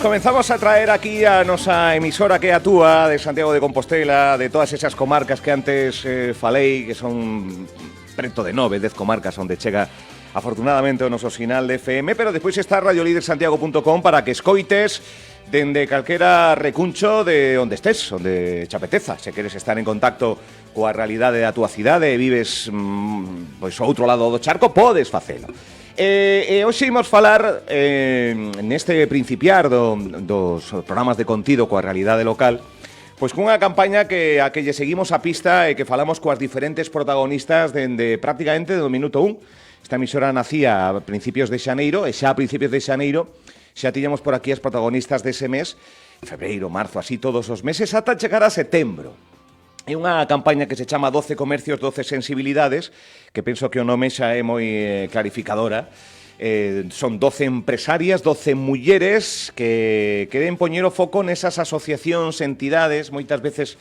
comenzamos a traer aquí a nosa emisora que atúa de Santiago de Compostela, de todas esas comarcas que antes falei, que son preto de 10 comarcas onde chega afortunadamente o noso sinal de FM, pero despois está radiolidersantiago.com para que escoites dende calquera recuncho de onde estés, onde te apeteza. Se queres estar en contacto coa realidade da túa cidade e vives pois ao outro lado do charco, podes facelo. Hoxe imos falar neste principiar dos programas de contido coa realidade local, pois cunha campaña a que lle seguimos a pista e que falamos coas diferentes protagonistas dende prácticamente do minuto 1. Esta emisora nacía a principios de xaneiro e xa a principios de xaneiro xa tiñamos por aquí as protagonistas dese mes, febreiro, marzo, así todos os meses, ata chegar a setembro. É unha campaña que se chama 12 comercios, 12 sensibilidades, que penso que o nome xa é moi clarificadora. Son 12 empresarias, 12 mulleres que queren poñer o foco nesas asociacións, entidades, moitas veces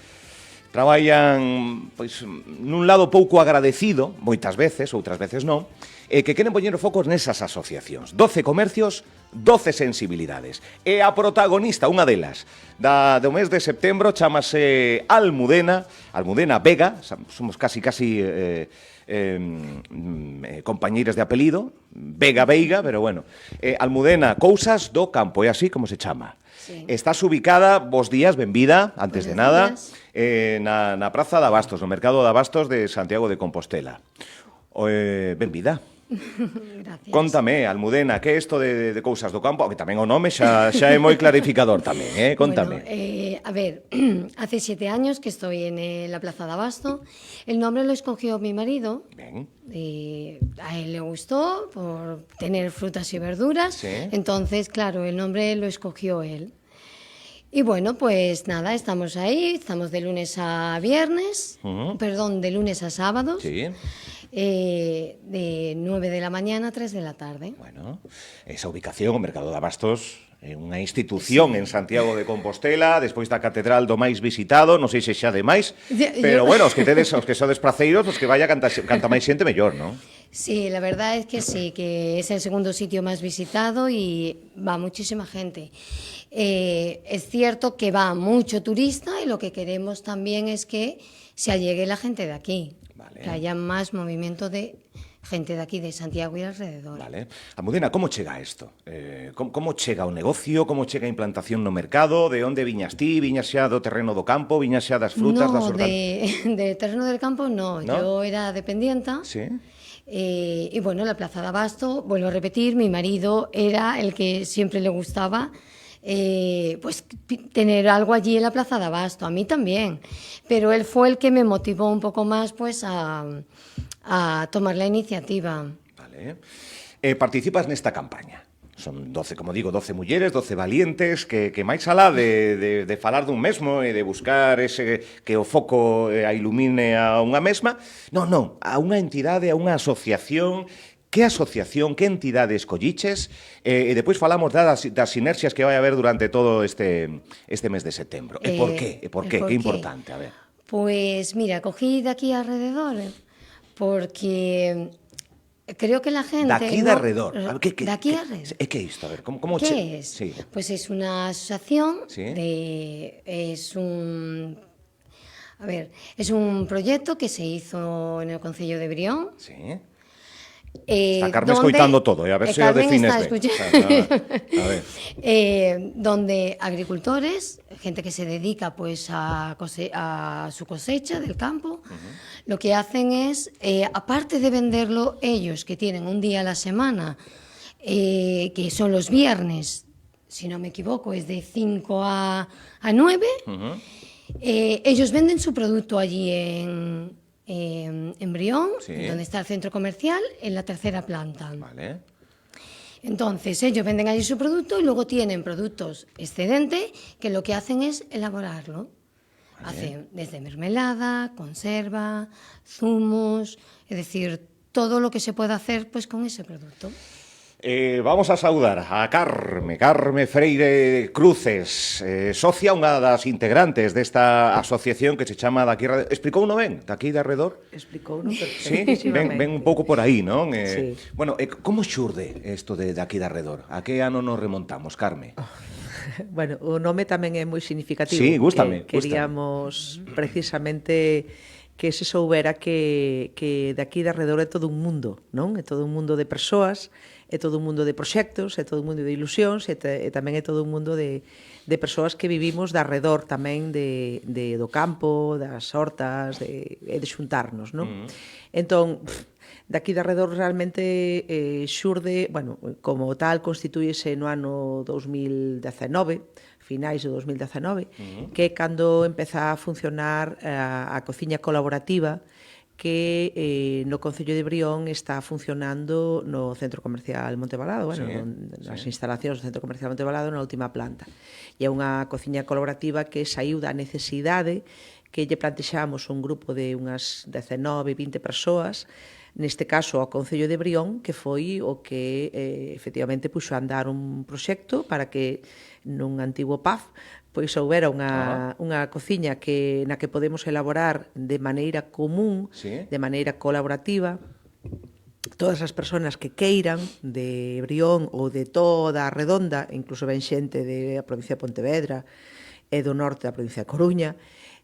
traballan pois nun lado pouco agradecido, moitas veces, outras veces non, que queren poñer o foco nesas asociacións. 12 comercios, 12 sensibilidades. E a protagonista, unha delas, do mes de setembro, chamase Almudena Vega, somos casi compañeiras de apelido, Vega, pero bueno. Almudena Cousas do Campo, é así como se chama. Sí. Estás ubicada, bos días, benvida, antes de nada, na Praza de Abastos, no Mercado de Abastos de Santiago de Compostela. Benvida. Gracias. Contame, Almudena, que é isto de Cousas do Campo? Que tamén o nome xa é moi clarificador tamén, Contame. Bueno, a ver, hace 7 años que estoy en la Plaza de Abasto. El nombre lo escogió mi marido. Bien. A él le gustó por tener frutas y verduras. Sí. Entonces, claro, el nombre lo escogió él. Y bueno, pues nada, estamos ahí, estamos de lunes a viernes, perdón, de lunes a sábados. Sí. De 9 de la mañana a 3 de la tarde. Bueno, esa ubicación, o Mercado de Abastos, é unha institución en Santiago de Compostela, despois da catedral do máis visitado, non sei se xa de máis, pero bueno, os que sodes praceiros, os que vaya canta máis xente mellor, non? Sí, la verdad es que sí, que es el segundo sitio más visitado y va muchísima gente. Es cierto que va mucho turista y lo que queremos también es que se allegue la gente de aquí. Vale. Que haya más movimiento de gente de aquí, de Santiago y alrededor. Vale. Almudena, como chega isto? Como chega o negocio? Como chega a implantación no mercado? De onde viñas ti? Viñas xa do terreno do campo? Viñas xa das frutas, das hortalizas? No, de terreno del campo no. Yo era dependienta. Sí. Y bueno, la Plaza de Abasto, vuelvo a repetir, mi marido era el que siempre le gustaba pues tener algo allí en la Plaza de Abasto, a mí también, pero él fue el que me motivó un poco más pues a tomar la iniciativa. Vale. Participas nesta campaña. Son 12, como digo, 12 mulleres, 12 valientes, que máis alá de falar dun mesmo e de buscar que o foco a ilumine a unha mesma, non, a unha entidade, a unha asociación. Que asociación, que entidade escolliches? E depois falamos das sinerxias que vai haber durante todo este mes de setembro. E por qué? Que importante, a ver. Pues mira, cogí de aquí alrededor, porque creo que la gente... De aquí de alrededor. De aquí alrededor. ¿Qué es esto? A ver, ¿cómo ¿Qué es? Sí. Pues es una asociación, ¿Sí? es un proyecto que se hizo en el Concello de Brión. Sí. Está Carmen escoitando todo, a ver se o defines ben. A ver. Donde agricultores, gente que se dedica pues a su cosecha del campo, lo que hacen es, aparte de venderlo ellos, que tienen un día a la semana, que son los viernes, si no me equivoco, es de 5 a 9, ellos venden su producto allí en Brión, sí, donde está el centro comercial, en la tercera planta. Vale. Entonces, ellos venden allí su producto y luego tienen productos excedente que lo que hacen es elaborarlo. Vale. Hacen desde mermelada, conserva, zumos, es decir, todo lo que se puede hacer pues con ese producto. Vamos a saudar a Carme Freire Cruces, socia, unha das integrantes desta asociación que se chama Daqui Redor. Explicouno ben, Daqui de Redor? Explicouno Sí, perfectísimamente. ven un pouco por aí, non? Sí. Bueno, como xurde isto de Daqui de Redor? A que ano nos remontamos, Carme? Bueno, o nome tamén é moi significativo. Sí, gústame. Queríamos precisamente que se soubera que de aquí de arredor é todo un mundo, non? É todo un mundo de persoas, é todo un mundo de proxectos, é todo un mundo de ilusións e tamén é todo un mundo de persoas que vivimos de arredor tamén do campo, das hortas, e de xuntarnos, non? Entón, de aquí de arredor realmente xurde, bueno, como tal constitúyese no ano 2019, finais do 2019, que é cando empeza a funcionar a cociña colaborativa que no Concello de Brión está funcionando no Centro Comercial Montebalado, bueno, nas instalacións do Centro Comercial Montebalado na última planta. E é unha cociña colaborativa que saiu da necesidade que lle plantexamos un grupo de unhas 19, 20 persoas, neste caso ao Concello de Brión, que foi o que efectivamente puxo a andar un proxecto para que nun antigo PAF pois houbera unha cociña na que podemos elaborar de maneira común, de maneira colaborativa, todas as persoas que queiran de Brión ou de toda a redonda, incluso ben xente da provincia de Pontevedra e do norte da provincia de Coruña,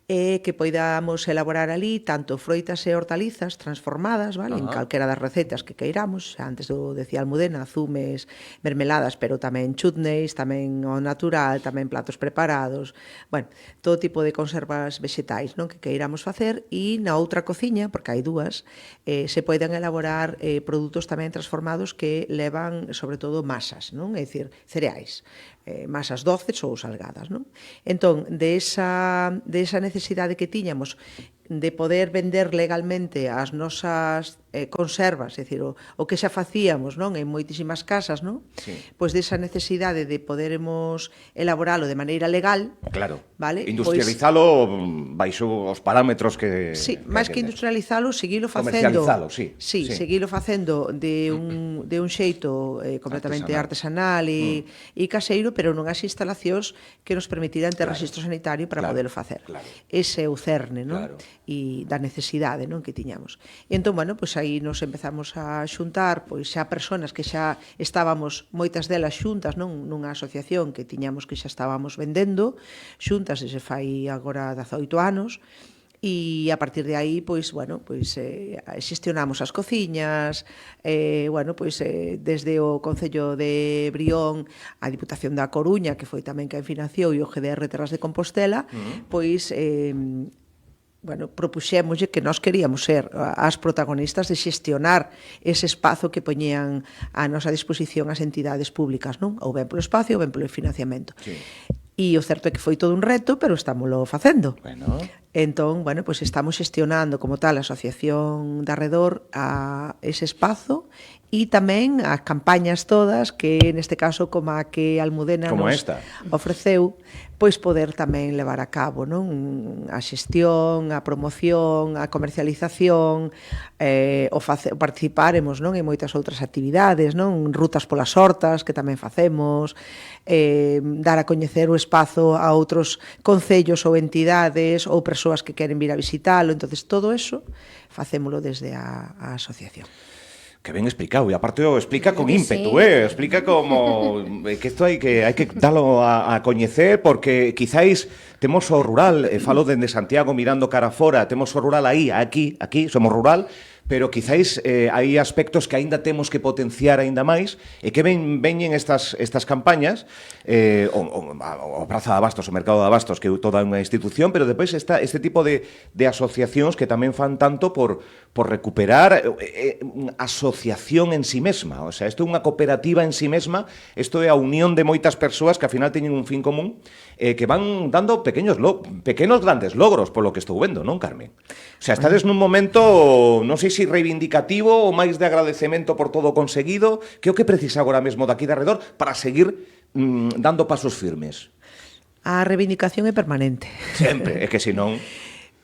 que poidamos elaborar ali tanto froitas e hortalizas transformadas, vale, en calquera das recetas que queiramos, antes decía Almudena, zumes, mermeladas, pero tamén chutneys, tamén o natural, tamén platos preparados, bueno, todo tipo de conservas vexetais, non, que queiramos facer, e na outra cociña, porque hai dúas, se poden elaborar produtos tamén transformados que levan, sobre todo, masas, non, é dicir, cereais, masas doces ou salgadas, non? Entón, de esa necesidade que tiñamos de poder vender legalmente as nosas conservas, é dicir, o que xa facíamos, non, en moitísimas casas, non? Sí. Pois desa necesidade de poderemos elaboralo de maneira legal, claro, vale? Industrializalo baixo os parámetros que... Sí, máis que industrializalo, seguilo facendo... Comercializalo, sí. Sí, seguilo facendo de un xeito completamente artesanal e caseiro, pero non as instalacións que nos permitirán ter registro sanitario para podelo facer. Ese é o cerne, non? E da necesidade, non, que tiñamos. E entón, bueno, pois aí nos empezamos a xuntar, pois xa persoas que xa estábamos, moitas delas xuntas, non, nunha asociación que tiñamos que xa estábamos vendendo, xuntas desde fai agora 18 anos, e a partir de aí, pois, bueno, pois xestionamos as cociñas, bueno, pois desde o Concello de Brión, a Diputación da Coruña, que foi tamén quen financiou, e o GDR Terras de Compostela, pois bueno, propuxémoslle que nós queríamos ser as protagonistas de xestionar ese espazo que poñían a nosa disposición as entidades públicas, non? Ou ben polo espacio ou ben polo financiamento. Sí. E o certo é que foi todo un reto, pero estámoslo facendo. Bueno. Entón, bueno, pois estamos xestionando como tal a asociación de arredor a ese espazo e tamén as campañas todas que neste caso como a que Almudena como nos esta ofreceu, pois poder tamén levar a cabo, non? A xestión, a promoción, a comercialización, participaremos, non, en moitas outras actividades, non? Rutas polas hortas que tamén facemos, dar a coñecer o espazo a outros concellos ou entidades ou persoas que queren vir a visitalo, entonces todo eso facémolo desde a asociación. Que ben explicado, e aparte o explica con ímpetu, explica como que isto hai que dalo a coñecer, porque quizáis temos o rural, falo dende Santiago mirando cara fora, temos o rural aí, aquí somos rural, pero quizáis hai aspectos que aínda temos que potenciar aínda máis, e que veñen estas campañas, o Praza de Abastos, o Mercado de Abastos, que é toda unha institución, pero depois está este tipo de asociacións que tamén fan tanto por recuperar asociación en sí mesma, o sea, isto é unha cooperativa en sí mesma, isto é a unión de moitas persoas que ao final teñen un fin común, que van dando pequenos grandes logros, polo que estou vendo, non, Carmen? O sea, estades nun momento, non sei se reivindicativo ou máis de agradecemento por todo o conseguido, que é o que precisa agora mesmo daqui de arredor para seguir dando pasos firmes? A reivindicación é permanente. Sempre, é que senón...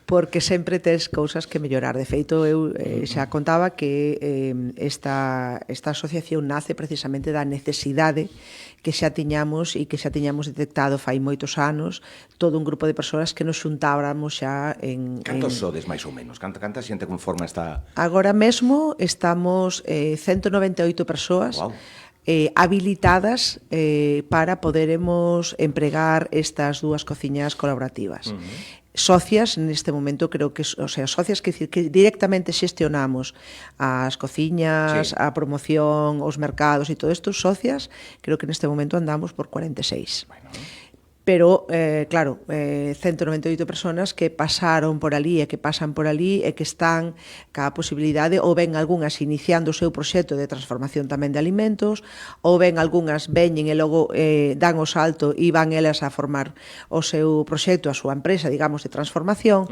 Porque sempre tes cousas que mellorar. De feito, eu xa contaba que esta asociación nace precisamente da necesidade que xa tiñamos e que xa tiñamos detectado fai moitos anos todo un grupo de persoas que nos xuntáramos xa en... Cantos sodes, máis ou menos? Canta xente conforma esta... Agora mesmo estamos 198 persoas. Wow. habilitadas para poderemos empregar estas dúas cociñas colaborativas. Socias, neste momento creo que, o sea, socias que directamente xestionamos as cociñas, sí, a promoción, os mercados e todo isto, socias, creo que neste momento andamos por 46. Bueno. Pero, claro, 198 personas que pasaron por ali e que pasan por ali e que están ca posibilidade, ou ben algunhas iniciando o seu proxecto de transformación tamén de alimentos, ou ben algunhas veñen e logo dan o salto e van elas a formar o seu proxecto, a súa empresa, digamos, de transformación.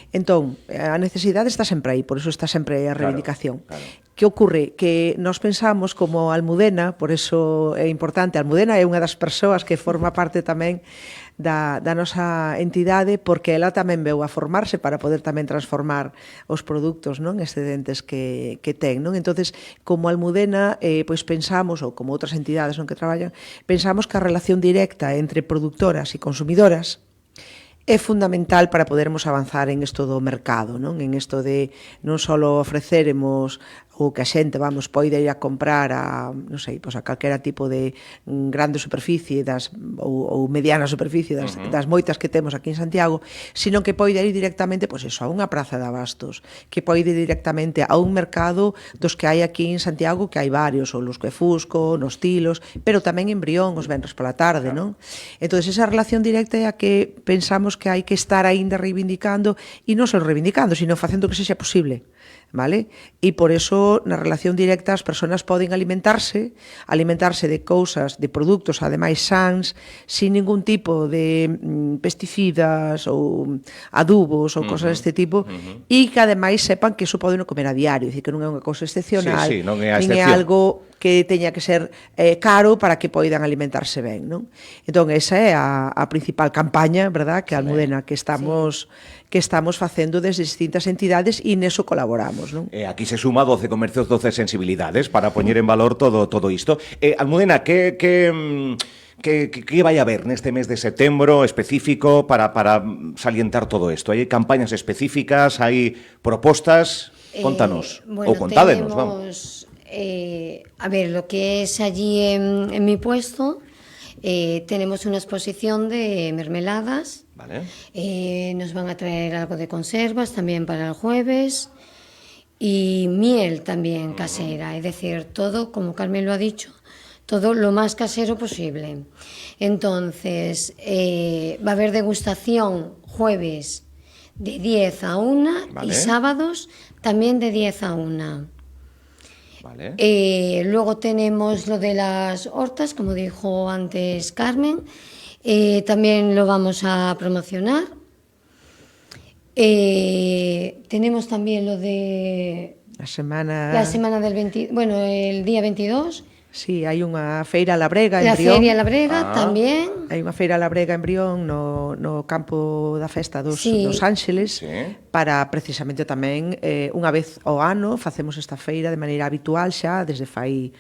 Entón, a necesidade está sempre aí, por iso está sempre a reivindicación. Claro. Que ocorre? Que nós pensamos como Almudena, por iso é importante, Almudena é unha das persoas que forma parte tamén da nosa entidade, porque ela tamén veu a formarse para poder tamén transformar os produtos, non, excedentes que ten, non? Entonces, como Almudena, pois pensamos, ou como outras entidades non que traballan, pensamos que a relación directa entre produtoras e consumidoras é fundamental para podermos avanzar en isto do mercado, non? En isto de non só ofreceremos o que a xente, vamos, poida ir a comprar a, non sei, pois a calquera tipo de grande superficie ou mediana superficie das moitas que temos aquí en Santiago, sino que poida ir directamente, pois eso, a unha praza de abastos, que poida ir directamente a un mercado dos que hai aquí en Santiago, que hai varios, ou los Cuefusco, nos Tilos, pero tamén en Brión, os venres pola tarde, non? Entón, esa relación directa é a que pensamos que hai que estar aínda reivindicando, e non só reivindicando, sino facendo que sexa posible, vale? E por eso, na relación directa, as persoas poden alimentarse de cousas, de produtos, ademais sans, sin ningún tipo de pesticidas ou adubos ou cosas deste tipo, e que ademais sepan que iso poden comer a diario, dicir, que non é unha cousa excepcional, non é nin é algo que teña que ser caro para que poidan alimentarse ben, non? Entón, esa é a principal campaña, verdad, que a Almudena, que estamos facendo desde distintas entidades e neso colaboramos, non? Aquí se suma 12 comercios, 12 sensibilidades para poñer en valor todo isto. Almudena, que vai haber neste mes de setembro específico para salientar todo isto? Hai campañas específicas, hai propostas? Contanos, bueno, ou contádenos, vamos. A ver, lo que es allí en mi puesto, tenemos una exposición de mermeladas. Vale. Nos van a traer algo de conservas también para el jueves y miel también casera, es decir, todo, como Carmen lo ha dicho, todo lo más casero posible. Entonces, va a haber degustación jueves de 10 a 1, vale, y sábados también de 10 a 1. Vale. Luego tenemos lo de las hortas, como dijo antes Carmen, también lo vamos a promocionar. Tenemos también lo de la semana del el día 22. Sí, hai unha feira labrega en Brión. La feria labrega tamén. Hai unha feira labrega en Brión no campo da festa dos Ángeles, para precisamente tamén unha vez ao ano facemos esta feira de maneira habitual xa desde fai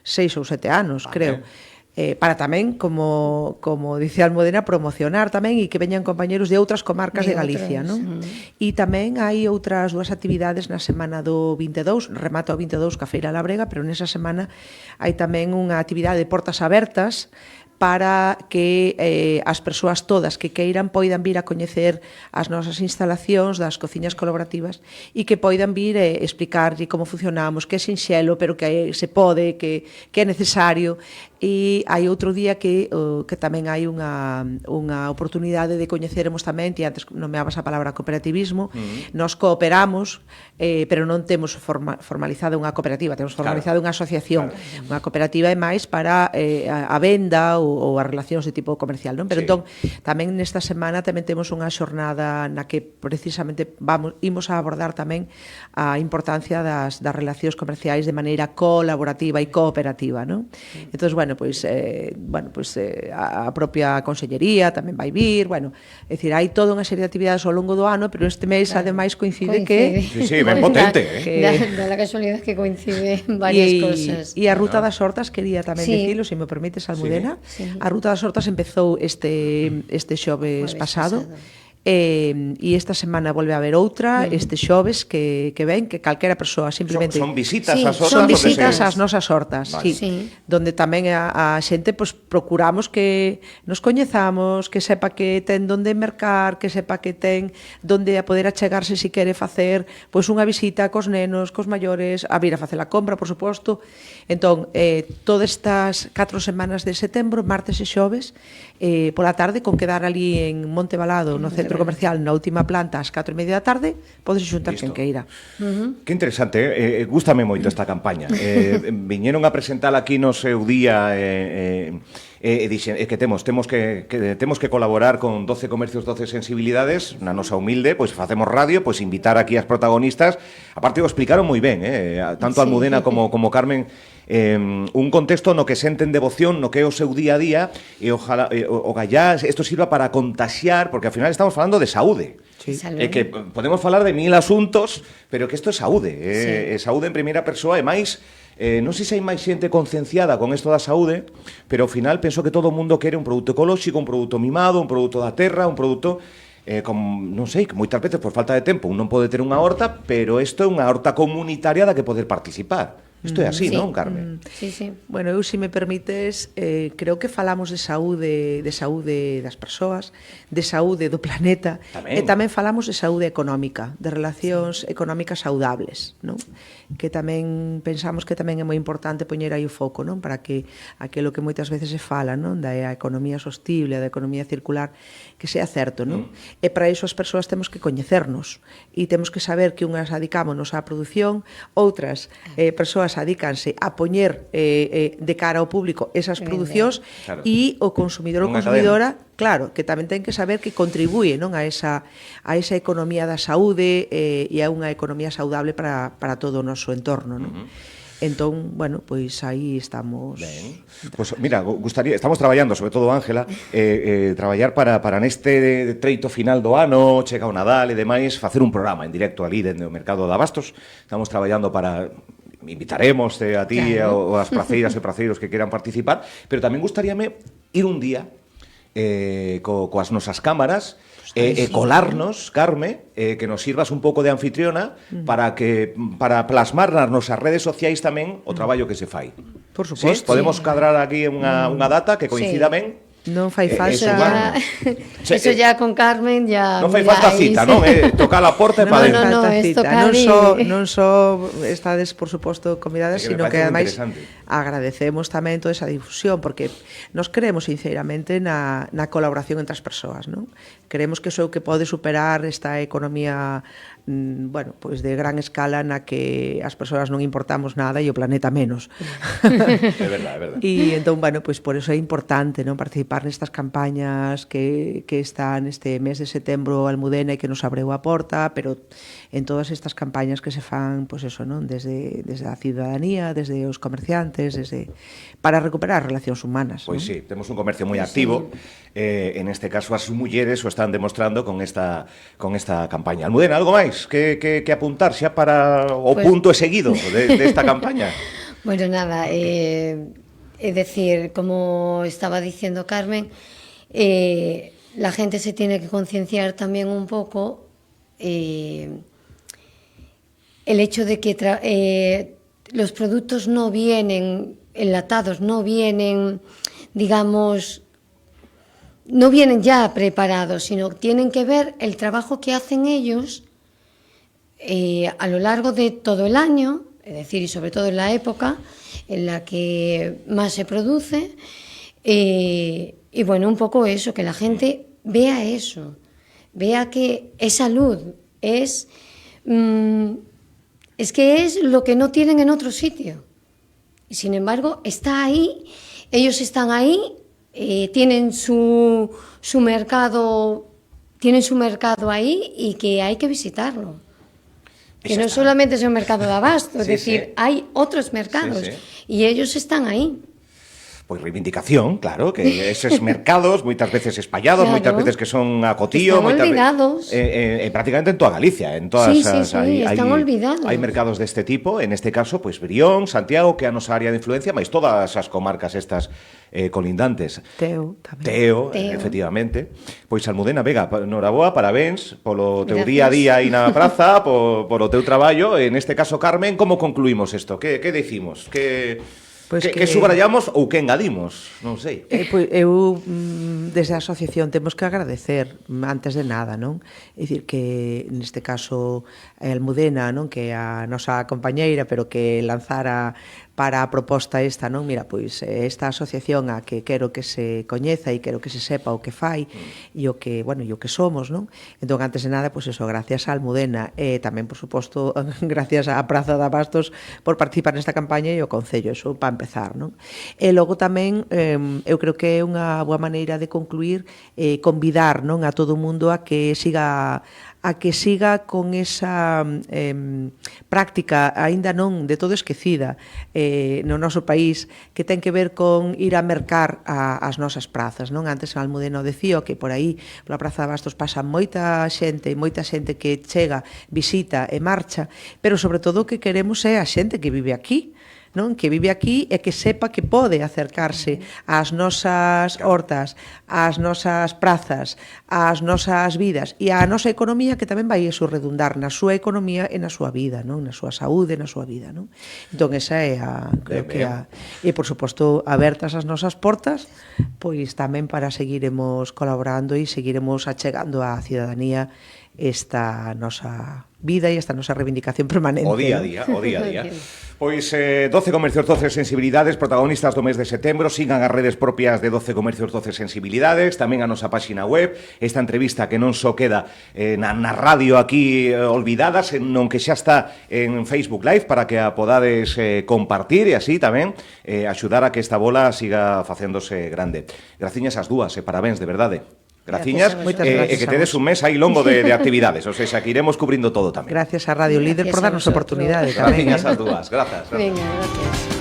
6 ou 7 anos, creo. Para tamén, como dice Almudena, promocionar tamén e que veñan compañeros de outras comarcas de Galicia, non? E tamén hai outras dúas actividades na semana do 22, remata o 22 ca Feira Labrega, pero nesa semana hai tamén unha actividade de portas abertas para que as persoas todas que queiran poidan vir a coñecer as nosas instalacións das cociñas colaborativas e que poidan vir a explicarlle como funcionamos, que é sinxelo, pero que se pode, que é necesario. E hai outro día que tamén hai unha oportunidade de coñeceremos tamén, ti antes nomeabas a palabra cooperativismo, nos cooperamos, pero non temos formalizada unha cooperativa, temos formalizada unha asociación. Unha cooperativa é máis para a venda ou as relacións de tipo comercial, non? Pero entón, tamén nesta semana tamén temos unha xornada na que precisamente imos a abordar tamén a importancia das relacións comerciais de maneira colaborativa e cooperativa, non? Entón, a propia consellería tamén vai vir, é dicir, hai toda unha serie de actividades ao longo do ano, pero este mes ademais coincide que... Sí, ben potente, Da la casualidad que coincide varias cosas. E a Ruta das Hortas, quería tamén dicilo, se me permites, Almudena. A Ruta das Hortas empezou este xoves pasado. e esta semana volve a haber outra, este xoves que ven, que calquera persoa simplemente... Son visitas Sí, ás hortas? Son o que visitas se- ás nosas hortas, Vale. sí. Sí. Donde tamén a xente pues, procuramos que nos coñezamos, que sepa que ten donde mercar, que sepa que ten donde a poder achegarse se quere facer pois unha visita cos nenos, cos maiores, a vir a facer a compra, por suposto. Entón, todas estas 4 semanas de setembro, martes e xoves, pola tarde, con quedar ali en Monte Balado, no centro comercial, na última planta, ás 4:30 da tarde, podes xuntar Listo. quen queira. Que interesante, gústame moito esta campaña. Viñeron a presentar aquí no seu día dixen que temos que colaborar con 12 comercios, 12 sensibilidades, na nosa humilde, pois facemos radio, pois invitar aquí as protagonistas. Aparte o explicaron moi ben, tanto Sí. Almudena como Carmen, un contexto no que senten devoción, no que é o seu día a día, e ojalá o gallá isto sirva para contaxiar, porque ao final estamos falando de saúde. Sí. É que podemos falar de 1000 asuntos, pero que isto é saúde, é saúde en primeira persoa, e máis, non sei se hai máis xente concienciada con isto da saúde, pero ao final penso que todo o mundo quere un produto ecolóxico, un produto mimado, un produto da terra, un produto non sei, que moitas veces por falta de tempo un non pode ter unha horta, pero isto é unha horta comunitaria da que poder participar. Isto é así, Sí. non, Carmen? Sí, sí. Bueno, eu, se me permites, creo que falamos de saúde das persoas, de saúde do planeta, Tamén. e tamén falamos de saúde económica, de relacións económicas saudables, non? Que tamén pensamos que tamén é moi importante poñer aí o foco, non? Para que aquilo que moitas veces se fala, non? Da economía sostible, da economía circular, que sea certo, non? E para iso as persoas temos que coñecernos e temos que saber que unhas adicámonos á produción, outras persoas adícanse a poñer de cara ao público esas producións, Claro. e o consumidor ou Unha consumidora, claro, que tamén ten que saber que contribúe, non, a esa economía da saúde e a unha economía saudable para todo o noso entorno, non? Entón, bueno, pois aí estamos. Ben. Pues mira, estamos traballando, sobre todo Ángela, traballar para neste treito final do ano, chega o Nadal e demais, facer un programa en directo ali dende o mercado de Abastos. Estamos traballando para invitaremos a ti Claro. ou as praceiras e praceiros que queran participar, pero tamén gustaríame ir un día coas nosas cámaras colarnos, Carme, que nos sirvas un pouco de anfitriona para plasmar nas nosas redes sociais tamén o traballo que se fai. Por Sí, suposto. podemos cadrar aquí unha data que coincida Sí. ben. Non fai Eso falta. va. Eso ya con Carmen ya... Non fai mira, falta ahí cita, sí. non? Tocar a porta e pa No, dentro. no, falta esto cita. Cari. Non só estades, por suposto, convidadas, É que me sino que parece moi ademais interesante. agradecemos tamén toda esa difusión, porque nos creemos sinceramente na colaboración entre as persoas, non? Creemos que iso é o que pode superar esta economía bueno, pois de gran escala na que as persoas non importamos nada e o planeta menos. É verdade, é verdade. E entón, bueno, pois por eso é importante, non, participar nestas campañas que está neste mes de setembro Almudena e que nos abreu a porta, pero en todas estas campañas que se fan, pois eso, non, desde a ciudadanía, desde os comerciantes, para recuperar as relacións humanas, Pois non? sí, temos un comercio moi activo. En este caso as mulleres o están demostrando con esta campaña. Almudena, algo máis que apuntar xa para o Pues... punto seguido desta campaña? Bueno, nada, es decir, como estaba diciendo Carmen, la gente se tiene que concienciar también un poco el hecho de que los productos no vienen enlatados, no vienen, digamos, no vienen ya preparados, sino tienen que ver el trabajo que hacen ellos a lo largo de todo el año, es decir, y sobre todo en la época en la que más se produce, y bueno, un poco eso, que la gente vea eso, vea que es salud, es que es lo que no tienen en otro sitio. Y sin embargo, está ahí, ellos están ahí, tienen su mercado ahí y que hay que visitarlo. Que no solamente es un mercado de abasto, es decir, hay otros mercados y ellos están ahí. pois reivindicación, claro, que eses mercados moitas veces espallados, Claro. moitas veces que son a cotío, Están olvidados. prácticamente en toda Galicia, en todas Sí, as están olvidados. hai mercados deste tipo, en este caso, pois Brión, Santiago, que é a nosa área de influencia, mais todas as comarcas estas colindantes. Teo, tamén. Teo, Teo. efectivamente. Pois Almudena Vega, noraboa, parabéns polo teu Gracias. día a día aí na praza, polo teu traballo. En este caso, Carmen, como concluímos isto? Que decimos? Pois que subrayamos ou que engadimos? Non sei. Pois eu, desde a asociación, temos que agradecer, antes de nada, non? É dicir, que neste caso a Almudena, non? Que é a nosa compañeira, pero que lanzara para a proposta esta, non? Mira, pois esta asociación a que quero que se coñeza e quero que se sepa o que fai e o que, bueno, e o que somos, non? Entón, antes de nada, pois eso, gracias a Almudena e tamén, por suposto, gracias á Praza de Abastos por participar nesta campaña e o Concello, eso para empezar, non? E logo tamén, eu creo que é unha boa maneira de concluir convidar, non, a todo o mundo a que siga con esa práctica aínda non de todo esquecida no noso país, que ten que ver con ir a mercar as nosas prazas, non? Antes a Almudena decía que por aí, pola Praza de Abastos, pasa moita xente que chega, visita e marcha, pero sobre todo o que queremos é a xente que vive aquí, non? Que vive aquí e que sepa que pode acercarse ás nosas hortas, ás nosas prazas, ás nosas vidas e á nosa economía, que tamén vai iso redundar na súa economía e na súa vida, non? Na súa saúde, na súa vida, non? Entón, esa é creo que e, por suposto, abertas as nosas portas, pois tamén para seguiremos colaborando e seguiremos achegando á cidadanía esta nosa vida e esta nosa reivindicación permanente. O día a día. Pois 12 Comercios, 12 Sensibilidades, protagonistas do mes de setembro. Sigan as redes propias de 12 Comercios, 12 Sensibilidades, tamén a nosa páxina web. Esta entrevista que non só queda na radio aquí olvidada, senón que xa está en Facebook Live para que a podades compartir e así tamén axudar a que esta bola siga facéndose grande. Graciñas as dúas e parabéns, de verdade. Graciñas, e que tedes un mes aí longo de actividades, ou seja, que iremos cubrindo todo tamén. Gracias a Radio Líder por darnos a oportunidade tamén. Graciñas as dúas, grazas. Venga, gracias.